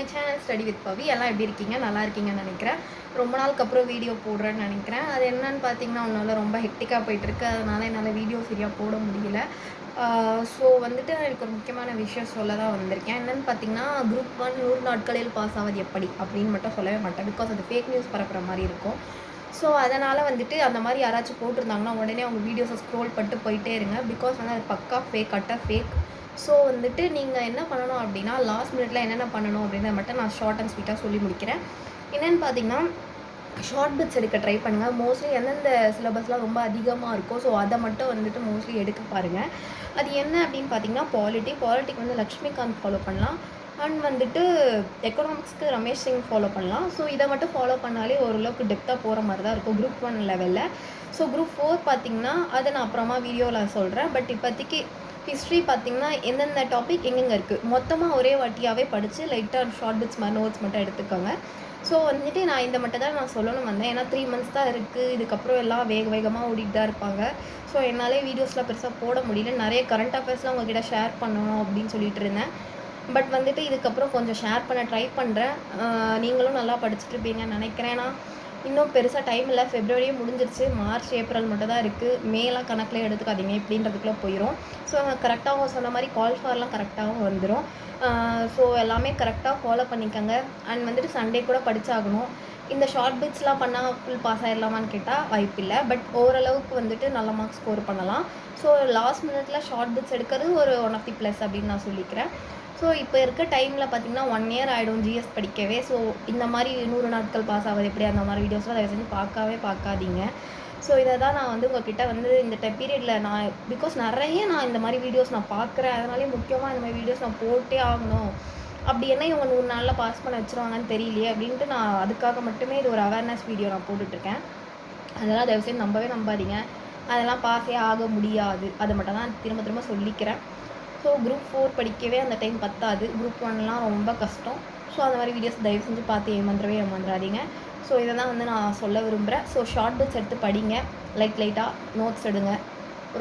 My channel study with பவி. எல்லாம் எப்படி இருக்கீங்க? நல்லா இருக்கீங்கன்னு நினைக்கிறேன். ரொம்ப நாளுக்கு அப்புறம் வீடியோ போடுறேன்னு நினைக்கிறேன். அது என்னன்னு பார்த்தீங்கன்னா, ஒன்றால் ரொம்ப ஹெக்டிக்காக போயிட்டுருக்கு. அதனால் என்னால் வீடியோ சரியாக போட முடியல. ஸோ வந்துட்டு எனக்கு ஒரு முக்கியமான விஷயம் சொல்ல தான் வந்திருக்கேன். என்னென்னு பார்த்தீங்கன்னா, குரூப் 1 100 நாட்களில் பாஸ் ஆவது எப்படி அப்படின்னு மட்டும் சொல்லவே மாட்டேன். பிகாஸ் அது ஃபேக் நியூஸ் பரப்புகிற மாதிரி இருக்கும். ஸோ அதனால் வந்துட்டு அந்த மாதிரி யாராச்சும் போட்டிருந்தாங்கன்னா உடனே அவங்க வீடியோஸை ஸ்க்ரோல் பண்ணிட்டு போயிட்டே இருங்க. பிகாஸ் வந்து அது பக்கா ஃபேக், அட்டர் ஃபேக். ஸோ வந்துட்டு நீங்கள் என்ன பண்ணணும் அப்படின்னா, லாஸ்ட் மினிட்ல என்னென்ன பண்ணணும் அப்படின்றத மட்டும் நான் ஷார்ட் அண்ட் ஸ்வீட்டாக சொல்லி முடிக்கிறேன். என்னென்னு பார்த்தீங்கன்னா, ஷார்ட் பிட்ஸ் எடுக்க ட்ரை பண்ணுங்கள். மோஸ்ட்லி எந்தெந்த சிலபஸ்லாம் ரொம்ப அதிகமாக இருக்கோ ஸோ அதை மட்டும் வந்துட்டு மோஸ்ட்லி எடுக்க பாருங்கள். அது என்ன அப்படின்னு பார்த்தீங்கன்னா, பாலிட்டிக் வந்து லக்ஷ்மிகாந்த் ஃபாலோ பண்ணலாம். அண்ட் வந்துட்டு எக்கனாமிக்ஸ்க்கு ரமேஷ் சிங் ஃபாலோ பண்ணலாம். ஸோ இதை மட்டும் ஃபாலோ பண்ணாலே ஓரளவுக்கு டெப்த்தாக போகிற மாதிரி தான் இருக்கும் குரூப் 1 லெவலில். ஸோ குரூப் 4 பார்த்திங்கன்னா அதை நான் அப்புறமா வீடியோவில் சொல்கிறேன். பட் இப்போதைக்கு ஹிஸ்ட்ரி பார்த்திங்கன்னா எந்தெந்த டாபிக் எங்கெங்கே இருக்குது மொத்தமாக ஒரே வாட்டியாகவே படித்து லைட்டாக ஷார்ட் பிட்ஸ் மாதிரி நோட்ஸ் மட்டும் எடுத்துக்கோங்க. ஸோ வந்துட்டு நான் இந்த மட்டும் தான் நான் சொல்லணும் வந்தேன். ஏன்னா 3 மந்த்ஸ் தான் இருக்குது. இதுக்கப்புறம் எல்லாம் வேகமாக ஓடிட்டு தான் இருப்பாங்க. ஸோ என்னாலே வீடியோஸ்லாம் பெருசாக போட முடியல. நிறைய கரண்ட் அஃபேர்ஸ்லாம் உங்ககிட்ட ஷேர் பண்ணணும் அப்படின்னு சொல்லிட்டு இருந்தேன். பட் வந்துட்டு இதுக்கப்புறம் கொஞ்சம் ஷேர் பண்ண ட்ரை பண்ணுறேன். நீங்களும் நல்லா படிச்சுட்ருப்பீங்கன்னு நினைக்கிறேன். ஏன்னா இன்னும் பெருசாக டைம் இல்லை. ஃபெப்ரவரியே முடிஞ்சிருச்சு. மார்ச், ஏப்ரல் மட்டும் தான் இருக்குது. மேலாம் கணக்கில் எடுத்துக்காதீங்க. இப்படின்றதுக்குள்ளே போயிடும். ஸோ கரெக்டாகவும் சொன்ன மாதிரி கால் ஃபார்லாம் கரெக்டாகவும் வந்துடும். ஸோ எல்லாமே கரெக்டாக ஃபாலோ பண்ணிக்கோங்க. அண்ட் வந்துட்டு சண்டே கூட படித்தாகணும். இந்த ஷார்ட் பிட்ஸ்லாம் பண்ணால் ஃபுல் பாஸ் ஆகிடலாமான்னு கேட்டால் வாய்ப்பில்லை. பட் ஓரளவுக்கு வந்துட்டு நல்ல மார்க்ஸ் ஸ்கோர் பண்ணலாம். ஸோ லாஸ்ட் மினிட்ல ஷார்ட் பிட்ஸ் எடுக்கிறது ஒரு ஒன் ஆஃப் தி ப்ளஸ் அப்படின்னு நான் சொல்லிக்கிறேன். ஸோ இப்போ இருக்க டைமில் பார்த்திங்கன்னா 1 இயர் ஆகிடும் ஜிஎஸ் படிக்கவே. ஸோ இந்த மாதிரி 100 நாட்கள் பாஸ் ஆகுது எப்படி அந்த மாதிரி வீடியோஸ்லாம் தயவு செஞ்சு பார்க்காதீங்க. ஸோ இதை தான் நான் வந்து உங்கள்கிட்ட வந்து இந்த பீரியடில் நான் பிகாஸ் நிறைய நான் இந்த மாதிரி வீடியோஸ் நான் பார்க்குறேன். அதனாலே முக்கியமாக இந்த மாதிரி வீடியோஸ் நான் போட்டே ஆகணும். அப்படி என்ன இவங்க 100 நாளில் பாஸ் பண்ண வச்சுருவாங்கன்னு தெரியலையே அப்படின்ட்டு நான் அதுக்காக மட்டுமே இது ஒரு அவேர்னஸ் வீடியோ நான் போட்டுட்ருக்கேன். அதெல்லாம் தயவு செஞ்சு நம்பாதீங்க. அதெல்லாம் பாஸே ஆக முடியாது. அதை மட்டும் தான் திரும்ப சொல்லிக்கிறேன். ஸோ குரூப் 4 படிக்கவே அந்த டைம் பத்தாது. குரூப் 1லாம் ரொம்ப கஷ்டம். ஸோ அந்த மாதிரி வீடியோஸ் தயவு செஞ்சு பார்த்து ஏமாந்துடாதீங்க. ஸோ இதை தான் வந்து நான் சொல்ல விரும்புகிறேன். ஸோ ஷார்ட் பிட்ஸ் எடுத்து படிங்க. லைட்டாக நோட்ஸ் எடுங்க.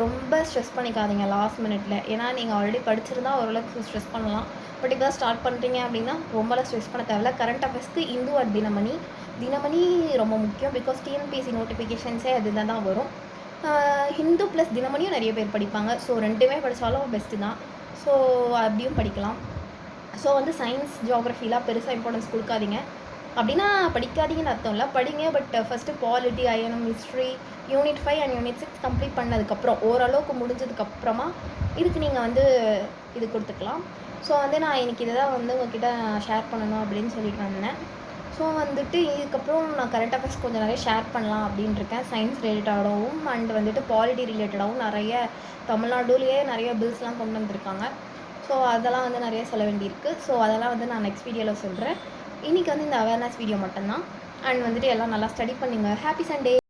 ரொம்ப ஸ்ட்ரெஸ் பண்ணிக்காதீங்க லாஸ்ட் மினிட்ல. ஏன்னா நீங்கள் ஆல்ரெடி படிச்சிருந்தா ஓரளவுக்கு ஸ்ட்ரெஸ் பண்ணலாம். பட் இப்போ தான் ஸ்டார்ட் பண்ணுறீங்க அப்படின்னா ரொம்பலாம் ஸ்ட்ரெஸ் பண்ண தேவையில்ல. கரண்ட் அஃபேர்ஸ்க்கு இந்து அட் தினமணி ரொம்ப முக்கியம். பிகாஸ் டிஎன்பிஎஸ்சி நோட்டிஃபிகேஷன்ஸே அதுதான் வரும். ஹிந்து ப்ளஸ் தினமணியும் நிறைய பேர் படிப்பாங்க. ஸோ 2மே படித்தாலும் பெஸ்ட்டு தான். ஸோ அப்படியும் படிக்கலாம். ஸோ வந்து சயின்ஸ், ஜியாகிரஃபிலாம் பெருசாக இம்பார்ட்டன்ஸ் கொடுக்காதீங்க. அப்படின்னா படிக்காதீங்கன்னு அர்த்தம் இல்லை, படிங்க. But first polity, INM, history, unit 5 and unit 6 complete பண்ணதுக்கப்புறம் ஓரளவுக்கு முடிஞ்சதுக்கப்புறமா இதுக்கு நீங்கள் வந்து இது கொடுத்துக்கலாம். ஸோ வந்து நான் இன்றைக்கி இதை தான் வந்து உங்கள்கிட்ட ஷேர் பண்ணணும் அப்படின்னு சொல்லிட்டு வந்தேன். ஸோ வந்துட்டு இதுக்கப்புறம் நான் கரண்ட் அஃபேர்ஸ் கொஞ்சம் நிறைய ஷேர் பண்ணலாம் அப்படின்னு இருக்கேன். சயின்ஸ் ரிலேட்டடாகவும் அண்ட் வந்துட்டு பாலிட்டி ரிலேட்டடாகவும் நிறைய தமிழ்நாடுலேயே நிறைய பில்ஸ்லாம் கொண்டு வந்திருக்காங்க. ஸோ அதெல்லாம் வந்து நிறைய சொல்ல வேண்டியிருக்கு. ஸோ அதெல்லாம் வந்து நான் நெக்ஸ்ட் வீடியோவில் சொல்கிறேன். இன்றைக்கி வந்து இந்த அவேர்னஸ் வீடியோ மட்டும்தான். அண்ட் வந்துட்டு எல்லாம் நல்லா ஸ்டடி பண்ணுங்க. Happy Sunday.